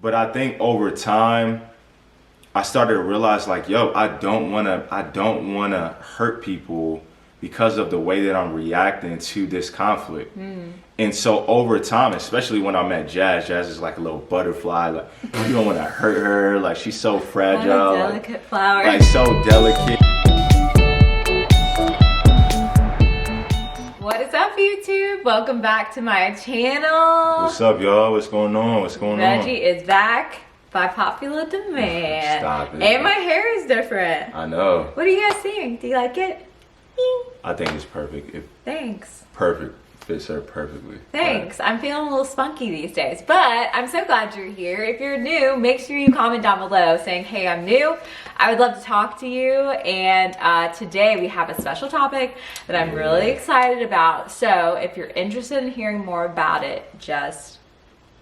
But I think over time, I started to realize like, yo, I don't wanna hurt people because of the way that I'm reacting to this conflict. And so over time, especially when I met Jazz is like a little butterfly. Like you don't want to hurt her. Like she's so fragile, What a delicate flower. like so delicate. What is up, YouTube? Welcome back to my channel. What's up, y'all? What's going on? What's going on? Reggie is back by popular demand. Stop it. And my hair is different. I know. What are you guys seeing? Do you like it? I think it's perfect. Thanks. Perfect. Fits her perfectly. Thanks. I'm feeling a little spunky these days, but I'm so glad you're here. If you're new, make sure you comment down below saying, hey, I'm new. I would love to talk to you. And today we have a special topic that I'm really excited about. So if you're interested in hearing more about it, just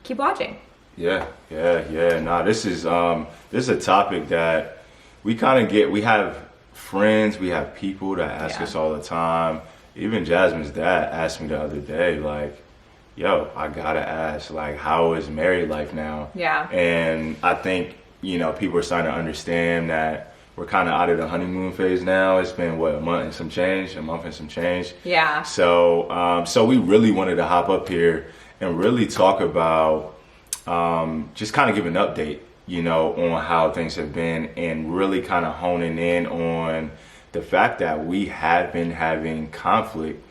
keep watching. Yeah. Nah, this is a topic that we kind of get. We have friends, we have people that ask us all the time. Even Jasmine's dad asked me the other day, like, yo, I gotta ask, like, how is married life now? Yeah. And I think, people are starting to understand that we're kind of out of the honeymoon phase now. It's been, what, a month and some change? Yeah. So we really wanted to hop up here and really talk about, just kind of give an update, on how things have been and really kind of honing in on the fact that we have been having conflict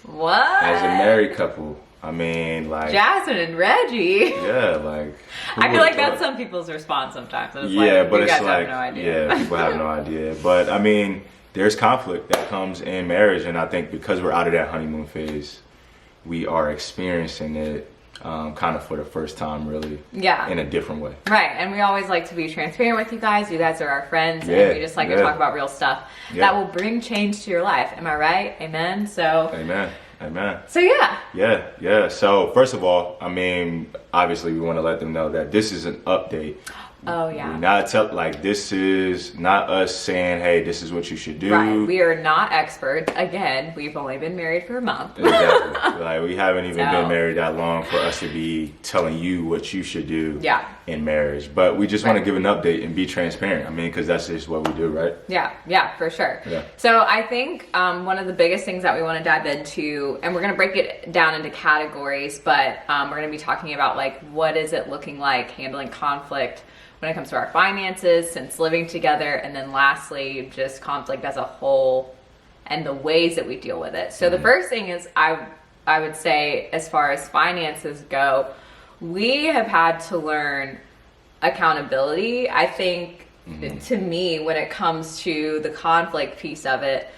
What? as a married couple. I mean, like Jasmine and Reggie. yeah, like who I feel would've like that's thought? some people's response sometimes. It's Yeah, like, but you it's guys like have no idea. yeah, people have no idea. But I mean, there's conflict that comes in marriage, and I think because we're out of that honeymoon phase, we are experiencing it kind of for the first time, really. Yeah. In a different way. Right, and we always like to be transparent with you guys. You guys are our friends, Yeah, and we just like to yeah. talk about real stuff that will bring change to your life. Am I right? Amen. So Amen. So yeah. Yeah. So first of all, I mean, obviously we want to let them know that this is an update. Oh yeah. This is not us saying, hey, this is what you should do. Right. We are not experts. Again, we've only been married for a month. Exactly. Like we haven't even So- been married that long for us to be telling you what you should do Yeah. in marriage. But we just want to Right. give an update and be transparent. I mean, because that's just what we do, right? Yeah, for sure. Yeah. So I think one of the biggest things that we want to dive into, and we're going to break it down into categories, but we're going to be talking about like what is it looking like handling conflict when it comes to our finances since living together, and then lastly, just conflict as a whole and the ways that we deal with it. So the first thing is I would say, as far as finances go, we have had to learn accountability. I think to me, when it comes to the conflict piece of it,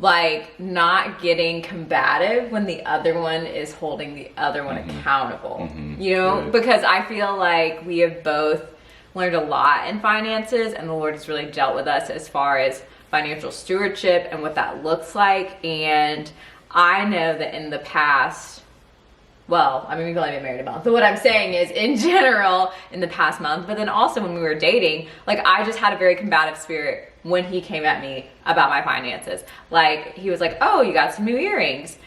like not getting combative when the other one is holding the other one accountable, Right. because I feel like we have both learned a lot in finances, and the Lord has really dealt with us as far as financial stewardship and what that looks like. And I know that in the past, well, I mean, we've only been married a month, but what I'm saying is in general in the past month, but then also when we were dating, like I just had a very combative spirit when he came at me about my finances. Like he was like, oh, you got some new earrings.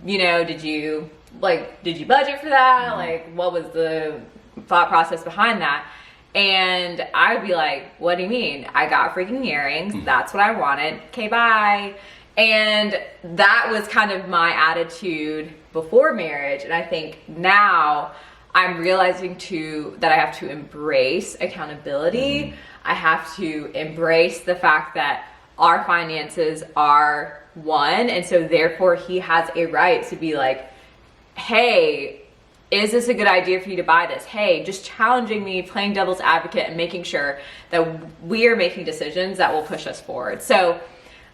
Did you budget for that? Like what was the thought process behind that? And I would be like, what do you mean? I got freaking earrings. That's what I wanted. Okay, bye. And that was kind of my attitude before marriage. And I think now I'm realizing that I have to embrace accountability. I have to embrace the fact that our finances are one. And so therefore he has a right to be like, hey, is this a good idea for you to buy this? Hey, just challenging me, playing devil's advocate, and making sure that we are making decisions that will push us forward. So,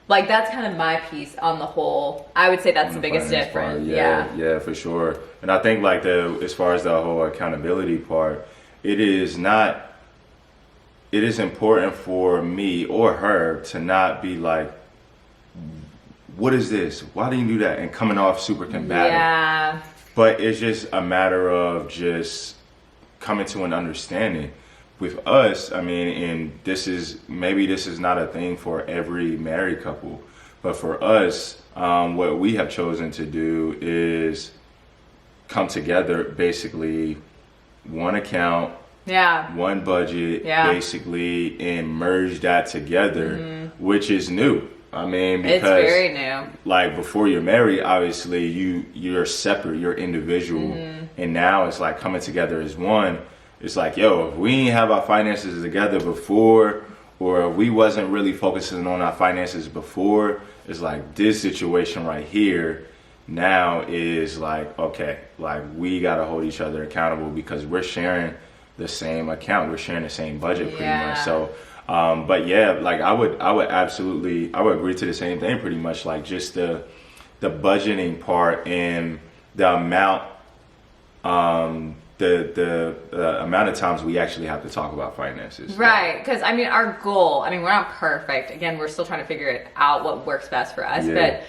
like, that's kind of my piece on the whole. I would say that's the biggest finance difference. part, yeah, for sure. And I think like as far as the whole accountability part, it is important for me or her to not be like, what is this? Why didn't you do that? And coming off super combative. Yeah. But it's just a matter of just coming to an understanding. With us, I mean, and this is not a thing for every married couple, but for us, what we have chosen to do is come together, basically one account, Yeah. one budget, Yeah. basically, and merge that together, which is new. I mean, because It's very new. like before you're married, obviously you're separate, you're individual, and now it's like coming together as one. It's like, yo, if we didn't have our finances together before, or if we wasn't really focusing on our finances before, it's like this situation right here now is like, okay, like we gotta hold each other accountable because we're sharing the same account, we're sharing the same budget pretty Yeah. much. So but yeah, like I would absolutely, I would agree to the same thing pretty much, like just the budgeting part and the amount the amount of times we actually have to talk about finances. Right, because I mean, our goal, I mean, we're not perfect. Again, we're still trying to figure it out what works best for us, Yeah. but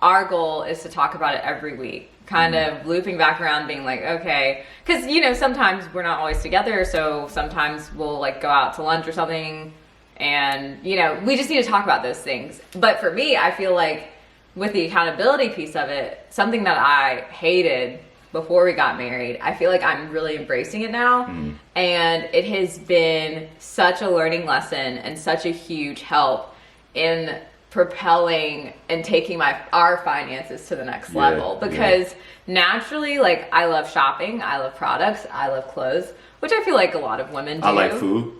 our goal is to talk about it every week, kind of looping back around, being like, okay, because, you know, sometimes we're not always together, so sometimes we'll like go out to lunch or something, and, you know, we just need to talk about those things. But for me, I feel like with the accountability piece of it, something that I hated before we got married, I feel like I'm really embracing it now. And it has been such a learning lesson and such a huge help in propelling and taking our finances to the next Yeah, level. Because naturally, like, I love shopping, I love products, I love clothes, which I feel like a lot of women do. I like food.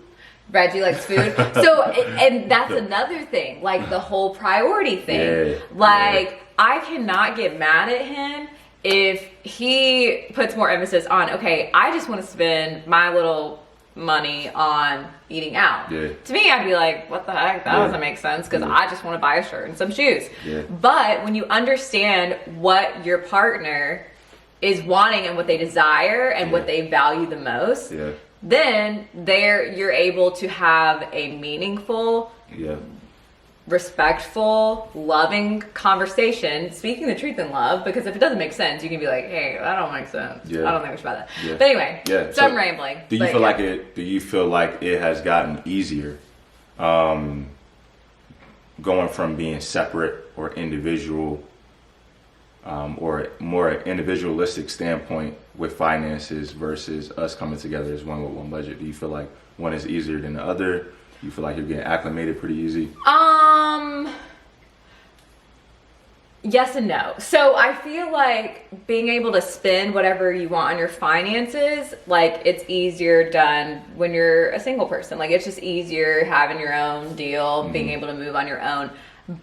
Reggie likes food. So, and that's another thing, like the whole priority thing. Yeah, Like, I cannot get mad at him if he puts more emphasis on, okay, I just want to spend my little money on eating out. Yeah. To me, I'd be like, what the heck? That Yeah. doesn't make sense because Yeah. I just want to buy a shirt and some shoes. Yeah. But when you understand what your partner is wanting and what they desire and what they value the most, Yeah. then you're able to have a meaningful, Yeah. respectful, loving conversation, speaking the truth in love, because if it doesn't make sense, you can be like, hey, that don't make sense. Yeah. I don't think we should buy that. Yeah. But anyway, Yeah. so I'm rambling. Do you but feel yeah. do you feel like it has gotten easier going from being separate or individual or more individualistic standpoint with finances versus us coming together as one with one budget? Do you feel like one is easier than the other? Do you feel like you're getting acclimated pretty easy? Yes and no. So I feel like being able to spend whatever you want on your finances, like it's easier done when you're a single person. Like it's just easier having your own deal, being able to move on your own.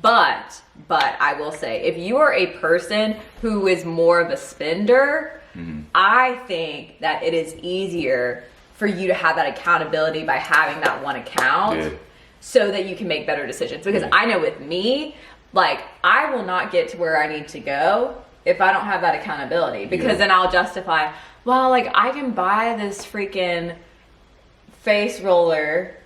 But I will say, if you are a person who is more of a spender, I think that it is easier for you to have that accountability by having that one account. Yeah. So that you can make better decisions. Because I know with me, like, I will not get to where I need to go if I don't have that accountability. Because then I'll justify, well, like, I can buy this freaking face roller.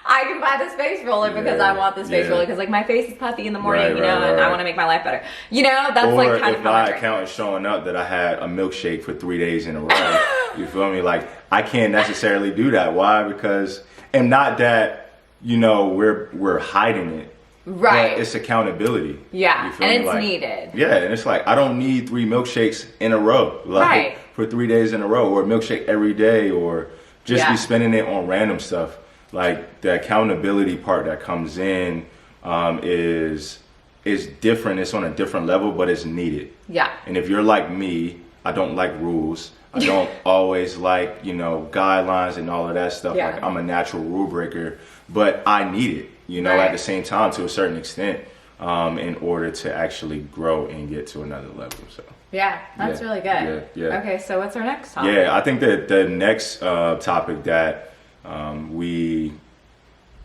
I can buy this face roller because I want this face roller because, like, my face is puffy in the morning, Right, you know, right, and I right. want to make my life better. You know, that's Or like kind if of how I my drink. account is showing up that I had a milkshake for 3 days in a row, you feel me? Like, I can't necessarily do that. Why? Because, and not that, you know, we're hiding it. Right. But it's accountability. Yeah, You feel and me? it's Like, needed. Yeah, and it's like, I don't need 3 milkshakes in a row. Like, Right. for 3 days in a row, or a milkshake every day, or just Yeah. be spending it on random stuff. Like, the accountability part that comes in is different. It's on a different level, but it's needed. Yeah. And if you're like me, I don't like rules. I don't always like, you know, guidelines and all of that stuff. Yeah. Like, I'm a natural rule breaker, but I need it, you know, Right. at the same time to a certain extent, in order to actually grow and get to another level. So, Yeah, that's Yeah, really good. yeah. Okay, so what's our next topic? yeah, I think that the next topic that we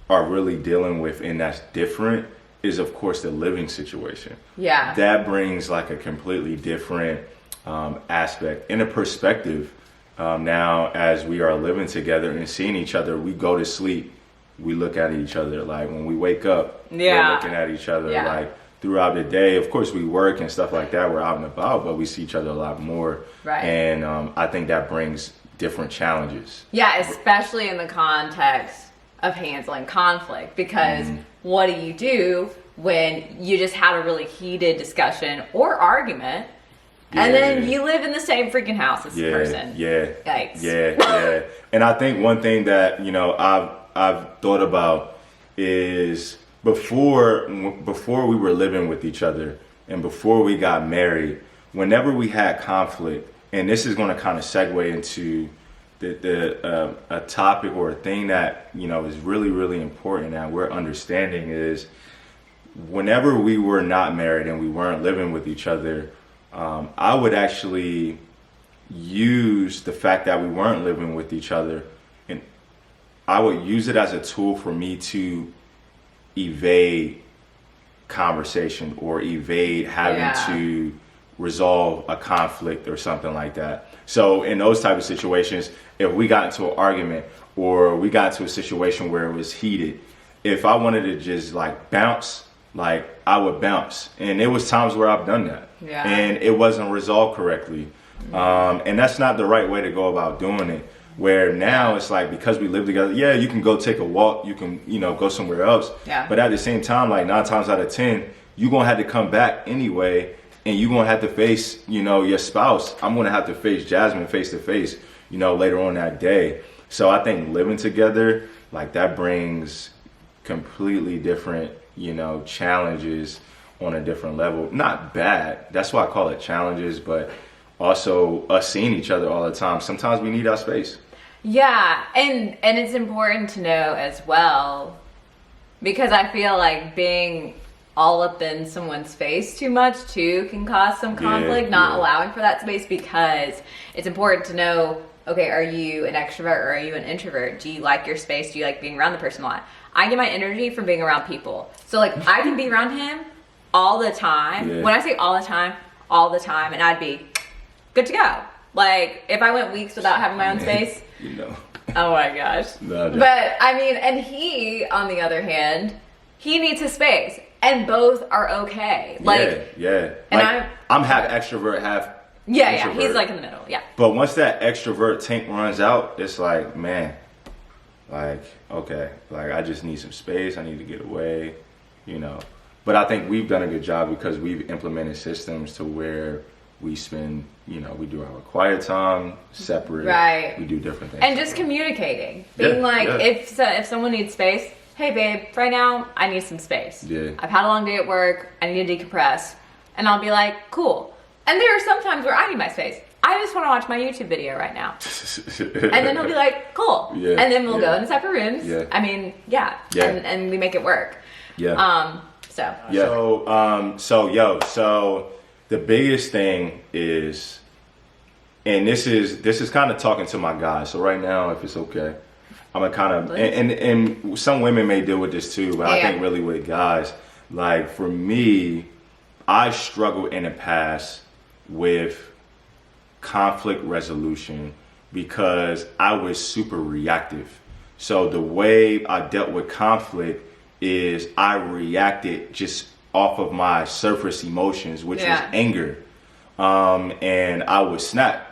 are really dealing with and that's different is, of course, the living situation. Yeah. That brings like a completely different aspect and a perspective. Now, as we are living together and seeing each other, we go to sleep, we look at each other. Like when we wake up, Yeah. we're looking at each other. Yeah. Like throughout the day, of course, we work and stuff like that. We're out and about, but we see each other a lot more. Right. And I think that brings different challenges. Yeah, especially in the context of handling conflict, because what do you do when you just had a really heated discussion or argument And then you live in the same freaking house as the person. Yikes. Yeah. And I think one thing that, you know, I've thought about is before we were living with each other and before we got married, whenever we had conflict, and this is going to kind of segue into a topic or a thing that, you know, is really, really important that we're understanding is whenever we were not married and we weren't living with each other, I would actually use the fact that we weren't living with each other, and I would use it as a tool for me to evade conversation or evade having to resolve a conflict or something like that. So in those type of situations, if we got into an argument or we got into a situation where it was heated, if I wanted to just like bounce, like I would bounce. And there was times where I've done that and it wasn't resolved correctly. And that's not the right way to go about doing it. Where now it's like, because we live together, yeah, you can go take a walk, you can, you know, go somewhere else. Yeah. But at the same time, like 9 times out of 10, you're going to have to come back anyway. And you're going to have to face, you know, your spouse. I'm going to have to face Jasmine face to face, you know, later on that day. So I think living together, like that brings completely different, you know, challenges on a different level. Not bad. That's why I call it challenges, but also us seeing each other all the time. Sometimes we need our space. Yeah, and it's important to know as well, because I feel like being all up in someone's face too much too can cause some conflict, not allowing for that space, because it's important to know, okay, are you an extrovert or are you an introvert? Do you like your space? Do you like being around the person a lot? I get my energy from being around people. So like I can be around him all the time. Yeah. When I say all the time, and I'd be good to go. Like if I went weeks without having my own space, You know. oh my gosh. No. But I mean, and he, on the other hand, he needs his space, and both are okay. Like, yeah. And Like, I'm half extrovert, half yeah, introvert. he's like in the middle, yeah. But once that extrovert tank runs out, it's like, man, like, okay, like I just need some space. I need to get away, you know. But I think we've done a good job because we've implemented systems to where we spend, you know, we do our quiet time separate. Right. We do different things. And just communicating. Being if someone needs space, hey babe, right now I need some space. Yeah. I've had a long day at work, I need to decompress. And I'll be like, cool. And there are some times where I need my space. I just want to watch my YouTube video right now. And then he'll be like, cool. Yeah, And then we'll yeah. go in separate rooms. Yeah. I mean, yeah. Yeah. And we make it work. Yeah. So Yeah. So the biggest thing is, and this is kind of talking to my guys. So right now, if it's okay, I'm gonna kind of, and some women may deal with this too, but I think really with guys, like for me, I struggled in the past with conflict resolution because I was super reactive. So the way I dealt with conflict is I reacted just off of my surface emotions, which was anger. And I would snap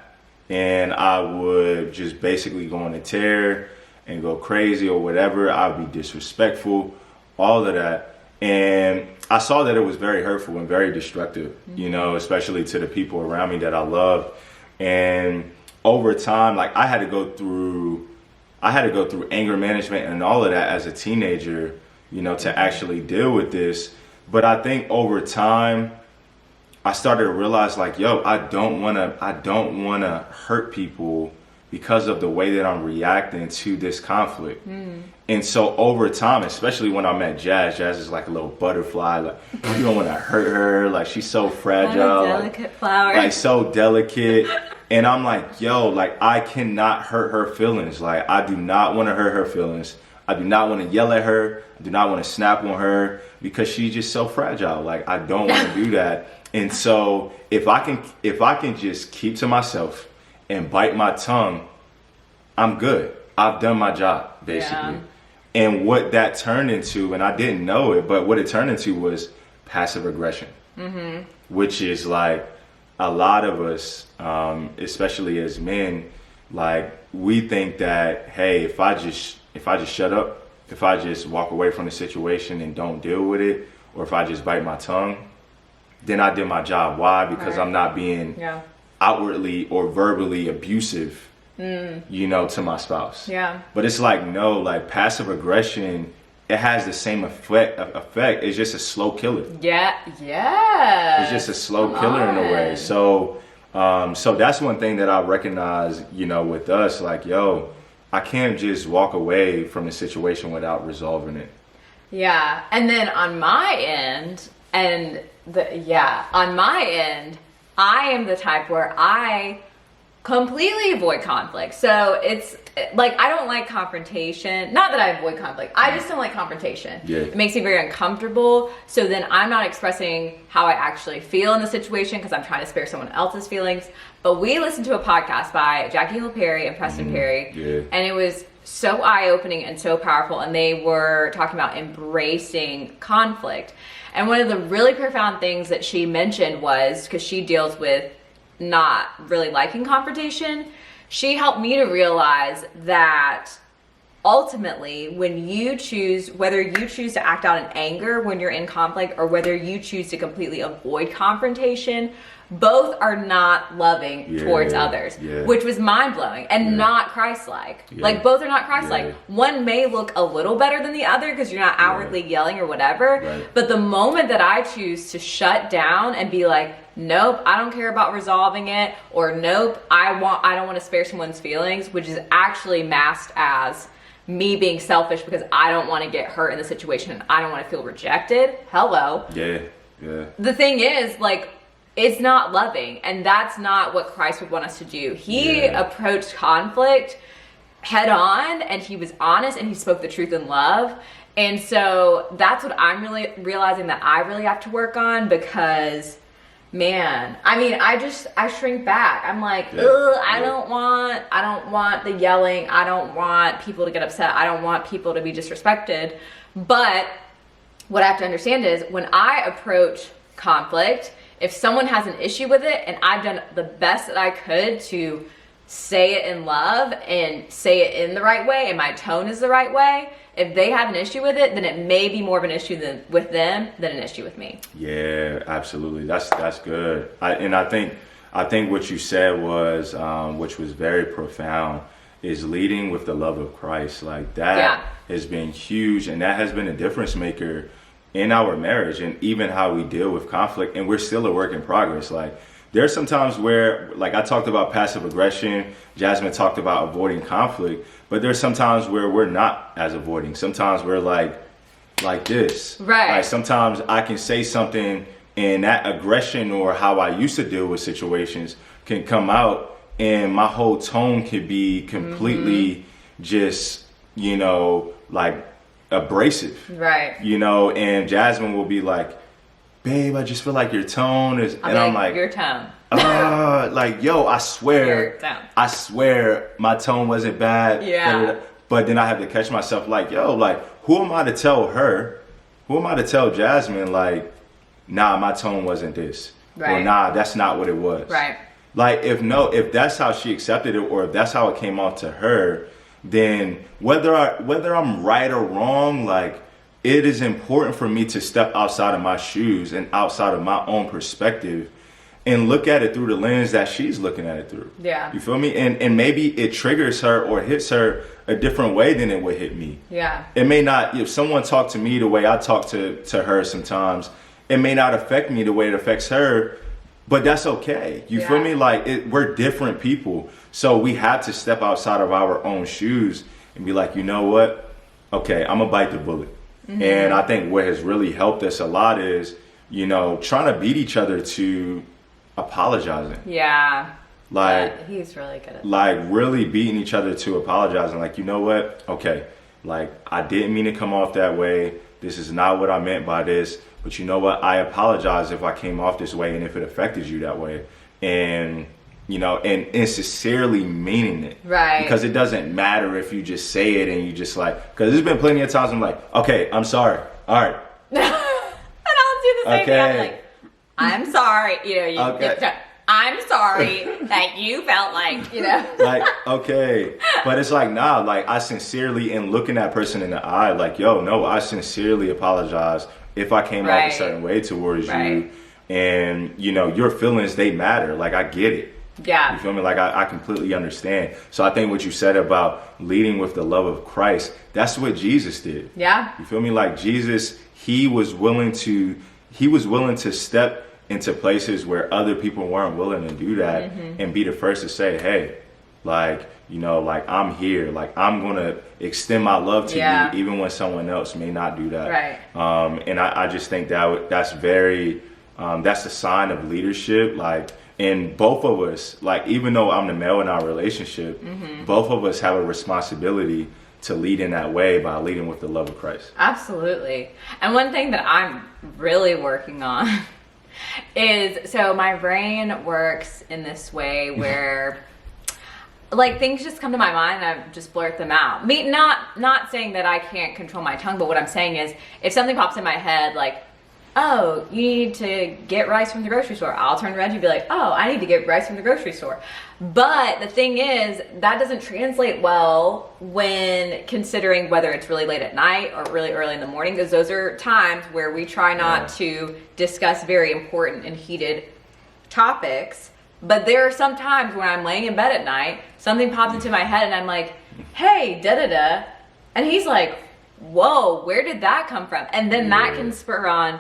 and I would just basically go on a tear and go crazy or whatever. I would be disrespectful, all of that. And I saw that it was very hurtful and very destructive, you know, especially to the people around me that I loved. And over time, like I had to go through anger management and all of that as a teenager, you know, to actually deal with this. But I think over time, I started to realize like, yo, I don't want to hurt people because of the way that I'm reacting to this conflict. And so over time, especially when I met Jazz is like a little butterfly. Like you don't want to hurt her. Like she's so fragile, delicate flower. like so delicate. And I'm like, yo, like I cannot hurt her feelings. Like I do not want to hurt her feelings. I do not want to yell at her. I do not want to snap on her because she's just so fragile. Like I don't want to do that. And so if I can just keep to myself and bite my tongue, I'm good. I've done my job, basically. Yeah. And what that turned into, and I didn't know it, but what it turned into was passive aggression, which is like a lot of us, especially as men, like we think that, hey, if I just shut up, if I just walk away from the situation and don't deal with it, or if I just bite my tongue, then I did my job. Why? Because Right. I'm not being Yeah. outwardly or verbally abusive, you know, to my spouse. Yeah. But it's like, no, like passive aggression, it has the same effect. It's just a slow killer. Yeah. Yeah. It's just a slow killer in a way. So, so that's one thing that I recognize, you know, with us, like, yo, I can't just walk away from the situation without resolving it. Yeah. And then on my end, I am the type where I completely avoid conflict. So it's like, I don't like confrontation. Not that I avoid conflict. I just don't like confrontation. Yeah. It makes me very uncomfortable. So then I'm not expressing how I actually feel in the situation because I'm trying to spare someone else's feelings. But we listened to a podcast by Jackie Hill Perry and Preston Perry. Yeah. And it was so eye-opening and so powerful. And they were talking about embracing conflict. And one of the really profound things that she mentioned was, because she deals with not really liking confrontation, she helped me to realize that ultimately when you choose, whether you choose to act out in anger when you're in conflict or whether you choose to completely avoid confrontation, both are not loving towards others, which was mind-blowing and not Christ-like. Like, both are not Christ-like. One may look a little better than the other because you're not outwardly yelling or whatever, but the moment that I choose to shut down and be like, nope, I don't care about resolving it, or nope, I don't want to spare someone's feelings, which is actually masked as me being selfish because I don't want to get hurt in the situation and I don't want to feel rejected. Hello. Yeah. The thing is, like, it's not loving, and that's not what Christ would want us to do. He approached conflict head on, and he was honest, and he spoke the truth in love. And so that's what I'm really realizing that I really have to work on, because man, I mean, I shrink back. I'm like, I don't want the yelling. I don't want people to get upset. I don't want people to be disrespected. But what I have to understand is when I approach conflict, if someone has an issue with it and I've done the best that I could to say it in love and say it in the right way and my tone is the right way, if they have an issue with it, then it may be more of an issue with them than an issue with me. Yeah, absolutely. That's good. I think what you said was, which was very profound, is leading with the love of Christ. Like that has been huge, and that has been a difference maker in our marriage and even how we deal with conflict. And we're still a work in progress. Like there's some times where, like I talked about passive aggression, Jasmine talked about avoiding conflict, but there's some times where we're not as avoiding. Sometimes we're like this. Right. Like sometimes I can say something and that aggression or how I used to deal with situations can come out and my whole tone could be completely just, you know, like abrasive. Right. You know, and Jasmine will be like, babe, I just feel like your tone is, and I'm like, your tone. Like, yo, I swear my tone wasn't bad. Yeah. But then I have to catch myself like, yo, like, who am I to tell her? Who am I to tell Jasmine, like, nah, my tone wasn't this. Right. Or nah, that's not what it was. Right. Like, if that's how she accepted it or if that's how it came off to her, then whether I'm right or wrong, like, it is important for me to step outside of my shoes and outside of my own perspective and look at it through the lens that she's looking at it through. Yeah. You feel me? And maybe it triggers her or hits her a different way than it would hit me. Yeah. It may not, if someone talked to me the way I talk to her sometimes, it may not affect me the way it affects her, but that's okay. You feel me? Like, we're different people. So we have to step outside of our own shoes and be like, you know what? Okay, I'm gonna bite the bullet. Mm-hmm. And I think what has really helped us a lot is, you know, trying to beat each other to apologizing. Yeah. Like, yeah, he's really good at that. Like, really beating each other to apologizing. Like, you know what? Okay, like, I didn't mean to come off that way. This is not what I meant by this. But you know what? I apologize if I came off this way and if it affected you that way. And, you know, and sincerely meaning it. Right. Because it doesn't matter if you just say it and you just like, because there's been plenty of times I'm like, okay, I'm sorry. All right. And I'll do the same thing. I'm like, I'm sorry. You know, I'm sorry that you felt like, you know. Like, okay. But it's like, nah, like, I sincerely, and looking that person in the eye, like, yo, no, I sincerely apologize if I came off a certain way towards you. And, you know, your feelings, they matter. Like, I get it. Yeah. You feel me? Like, I completely understand. So I think what you said about leading with the love of Christ, that's what Jesus did. Yeah. You feel me? Like, Jesus, he was willing to step into places where other people weren't willing to do that, and be the first to say, hey, like, you know, like, I'm here, like, I'm gonna extend my love to you even when someone else may not do that. Right. And I just think that's very that's a sign of leadership. Like, and both of us, like, even though I'm the male in our relationship, both of us have a responsibility to lead in that way by leading with the love of Christ. Absolutely. And one thing that I'm really working on is, so my brain works in this way where like things just come to my mind and I just blurt them out. Me not saying that I can't control my tongue, but what I'm saying is if something pops in my head like, oh, you need to get rice from the grocery store, I'll turn to Reggie and be like, oh, I need to get rice from the grocery store. But the thing is, that doesn't translate well when considering whether it's really late at night or really early in the morning, because those are times where we try not to discuss very important and heated topics. But there are some times when I'm laying in bed at night, something pops into my head and I'm like, hey, da-da-da. And he's like, whoa, where did that come from? And then that can spur on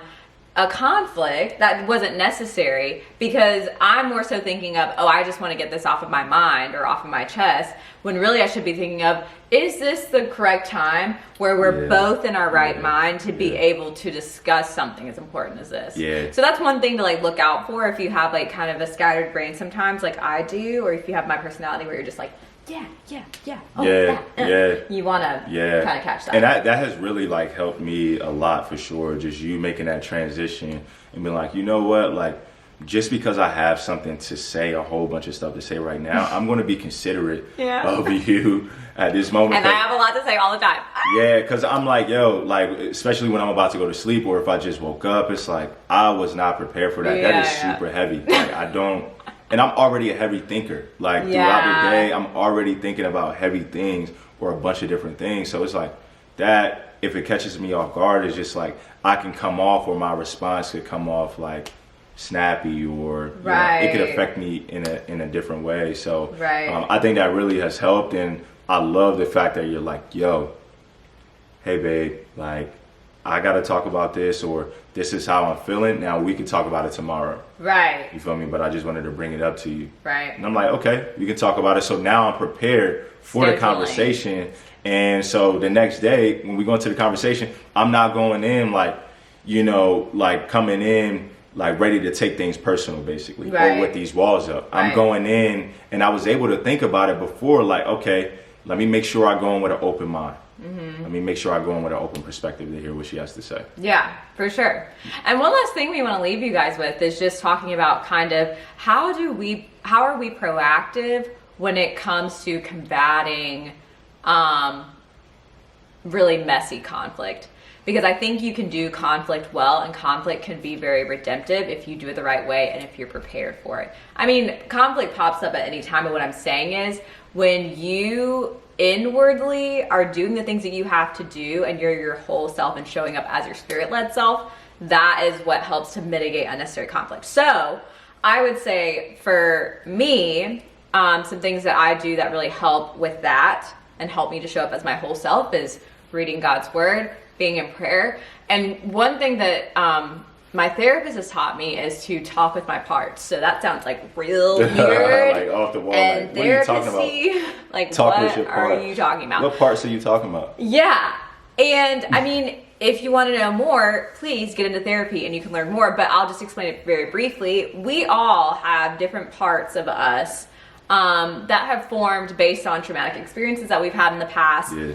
a conflict that wasn't necessary, because I'm more so thinking of, oh, I just want to get this off of my mind or off of my chest, when really I should be thinking of, is this the correct time where we're both in our right mind to be able to discuss something as important as this? So that's one thing to like look out for if you have like kind of a scattered brain sometimes, like I do, or if you have my personality where you're just like, you want to kind of catch that. And that has really like helped me a lot for sure. Just you making that transition and being like, you know what, like, just because I have something to say, a whole bunch of stuff to say right now, I'm going to be considerate of you at this moment. And I have a lot to say all the time. Because I'm like, yo, like, especially when I'm about to go to sleep or if I just woke up, it's like, I was not prepared for that. That is super heavy. Like, I don't. And I'm already a heavy thinker. Like, throughout the day, I'm already thinking about heavy things or a bunch of different things. So it's like that, if it catches me off guard, it's just like I can come off, or my response could come off like snappy, or you know, it could affect me in a different way. So I think that really has helped. And I love the fact that you're like, yo, hey, babe, like, I got to talk about this, or this is how I'm feeling. Now we can talk about it tomorrow. Right. You feel me? But I just wanted to bring it up to you. Right. And I'm like, okay, we can talk about it. So now I'm prepared for the conversation. And so the next day when we go into the conversation, I'm not going in like, you know, like coming in like ready to take things personal, basically, or with these walls up. I'm going in, and I was able to think about it before, like, okay, let me make sure I go in with an open mind. Let me make sure I go in with an open perspective to hear what she has to say. Yeah, for sure. And one last thing we want to leave you guys with is just talking about kind of how are we proactive when it comes to combating really messy conflict. Because I think you can do conflict well, and conflict can be very redemptive if you do it the right way and if you're prepared for it. I mean, conflict pops up at any time, but what I'm saying is when you inwardly are doing the things that you have to do and you're your whole self and showing up as your spirit-led self, that is what helps to mitigate unnecessary conflict. So I would say for me, some things that I do that really help with that and help me to show up as my whole self is reading God's word, being in prayer. And one thing that my therapist has taught me is to talk with my parts. So that sounds like real weird. Like off the wall. And like, what are you talking about? Like, talk what are you talking about? What parts are you talking about? Yeah. And I mean, if you want to know more, please get into therapy and you can learn more. But I'll just explain it very briefly. We all have different parts of us that have formed based on traumatic experiences that we've had in the past. Yeah.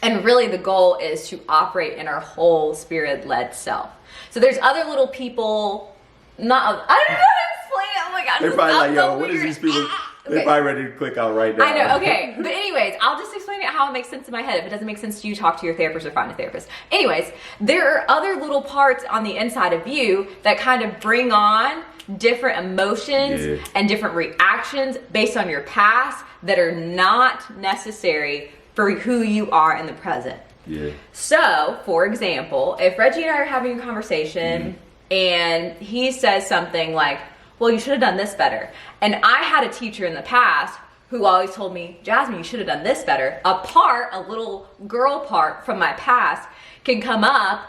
And really the goal is to operate in our whole spirit-led self. So there's other little people, I don't know how to explain it. Oh my God. They're probably like, yo, what is these people? They're probably ready to click out right now. I know, okay. But anyways, I'll just explain it how it makes sense in my head. If it doesn't make sense to you, talk to your therapist or find a therapist. Anyways, there are other little parts on the inside of you that kind of bring on different emotions and different reactions based on your past that are not necessary for who you are in the present. Yeah. So, for example, if Reggie and I are having a conversation and he says something like, well, you should have done this better. And I had a teacher in the past who always told me, Jasmine, you should have done this better. A little girl part from my past can come up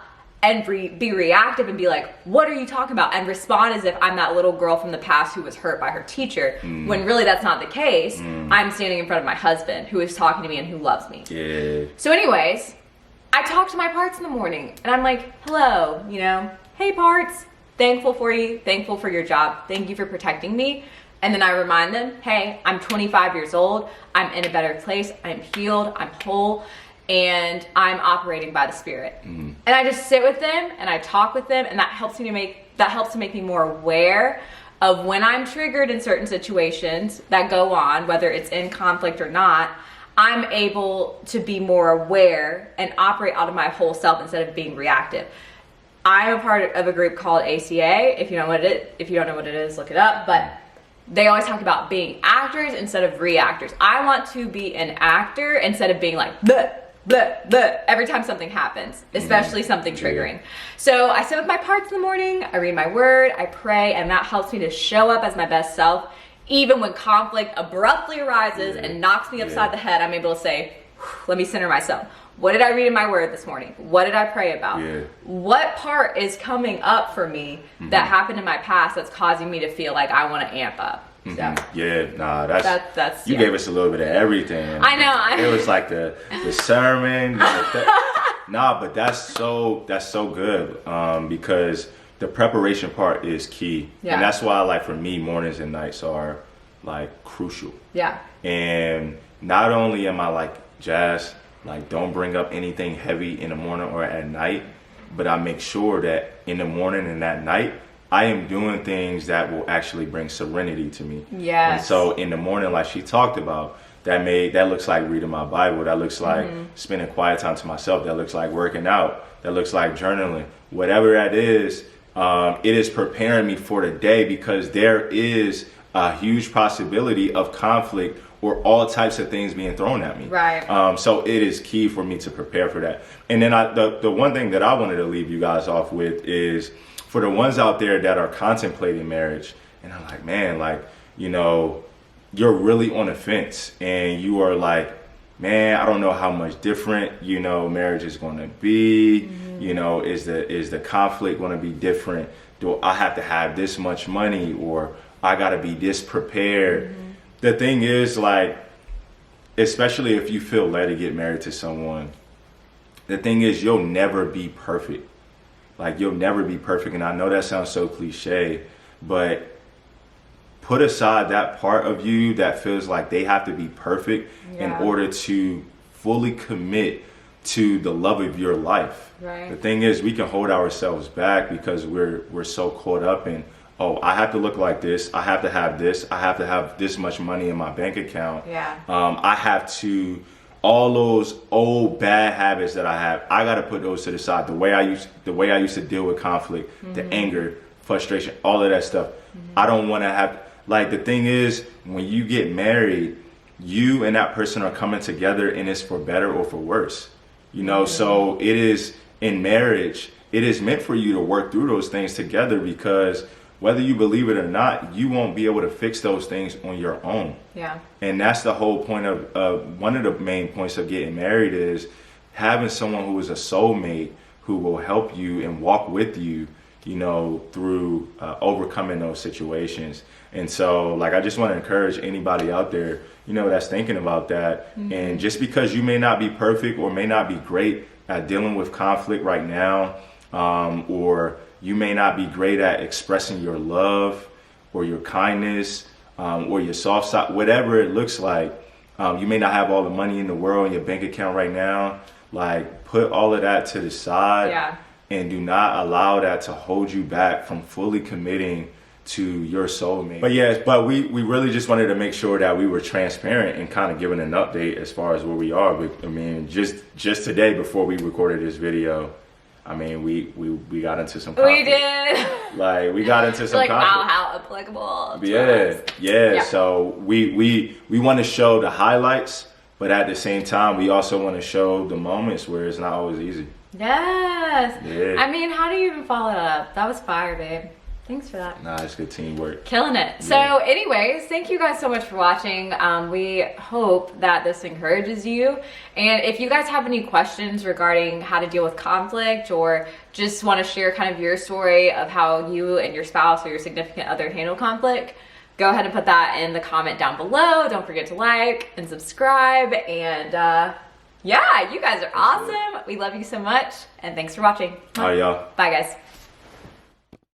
and be reactive and be like, what are you talking about? And respond as if I'm that little girl from the past who was hurt by her teacher, when really that's not the case. I'm standing in front of my husband who is talking to me and who loves me. Yeah. So anyways, I talk to my parts in the morning and I'm like, hello, hey parts, thankful for you, thankful for your job, thank you for protecting me. And then I remind them, hey, I'm 25 years old, I'm in a better place, I'm healed, I'm whole, and I'm operating by the Spirit. And I just sit with them and I talk with them, and that helps to make me more aware of when I'm triggered in certain situations that go on, whether it's in conflict or not. I'm able to be more aware and operate out of my whole self instead of being reactive. I'm a part of a group called ACA. If you don't know what it is, look it up. But they always talk about being actors instead of reactors. I want to be an actor instead of being like, bleh, bleh, bleh, every time something happens, especially something triggering. So I sit with my parts in the morning, I read my word, I pray, and that helps me to show up as my best self. Even when conflict abruptly arises and knocks me upside the head, I'm able to say, let me center myself. What did I read in my word this morning? What did I pray about? What part is coming up for me that happened in my past that's causing me to feel like I want to amp up? So, That's you gave us a little bit of everything. I know. It was like the sermon. But that's so good because the preparation part is key, and that's why, like, for me, mornings and nights are like crucial. And not only am I like, Jazz, like, don't bring up anything heavy in the morning or at night, but I make sure that in the morning and at night I am doing things that will actually bring serenity to me. And so in the morning, like she talked about, that looks like reading my Bible, that looks like spending quiet time to myself, that looks like working out, that looks like journaling, whatever that is. It is preparing me for the day, because there is a huge possibility of conflict or all types of things being thrown at me. So it is key for me to prepare for that. And then the one thing that I wanted to leave you guys off with is, for the ones out there that are contemplating marriage, and I'm like, man, like, you're really on the fence, and you are like, man, I don't know how much different, marriage is going to be. Is the conflict going to be different? Do I have to have this much money, or I got to be this prepared? The thing is, like, especially if you feel led to get married to someone, the thing is, you'll never be perfect. Like, you'll never be perfect. And I know that sounds so cliche, but put aside that part of you that feels like they have to be perfect in order to fully commit to the love of your life. The thing is, we can hold ourselves back because we're so caught up in, oh, I have to look like this, I have to have this, I have to have this much money in my bank account. I have to, all those old bad habits that I have, I got to put those to the side. The way I used to deal with conflict, the anger, frustration, all of that stuff. I don't want to have, like, the thing is, when you get married, you and that person are coming together, and it's for better or for worse. So it is, in marriage, it is meant for you to work through those things together, because whether you believe it or not, you won't be able to fix those things on your own. And that's the whole point of one of the main points of getting married, is having someone who is a soulmate who will help you and walk with you, through overcoming those situations. And so, like, I just want to encourage anybody out there, that's thinking about that. And just because you may not be perfect or may not be great at dealing with conflict right now, or you may not be great at expressing your love or your kindness, or your soft side, whatever it looks like. You may not have all the money in the world in your bank account right now. Like, put all of that to the side, and do not allow that to hold you back from fully committing to your soulmate. But we really just wanted to make sure that we were transparent and kind of giving an update as far as where we are. But I mean, just today, before we recorded this video, I mean, we got into some conflict. We did. Like, we got into some like, conflict. wow, how applicable to us. Yeah. So we want to show the highlights, but at the same time, we also want to show the moments where it's not always easy. Yes. Yeah. I mean, how do you even follow that up? That was fire, babe. Thanks for that. Nah, it's good teamwork. Killing it. Yeah. So anyways, thank you guys so much for watching. We hope that this encourages you. And if you guys have any questions regarding how to deal with conflict, or just want to share kind of your story of how you and your spouse or your significant other handle conflict, go ahead and put that in the comment down below. Don't forget to like and subscribe. And yeah, you guys are awesome. We love you so much. And thanks for watching. All right, y'all. Bye, guys.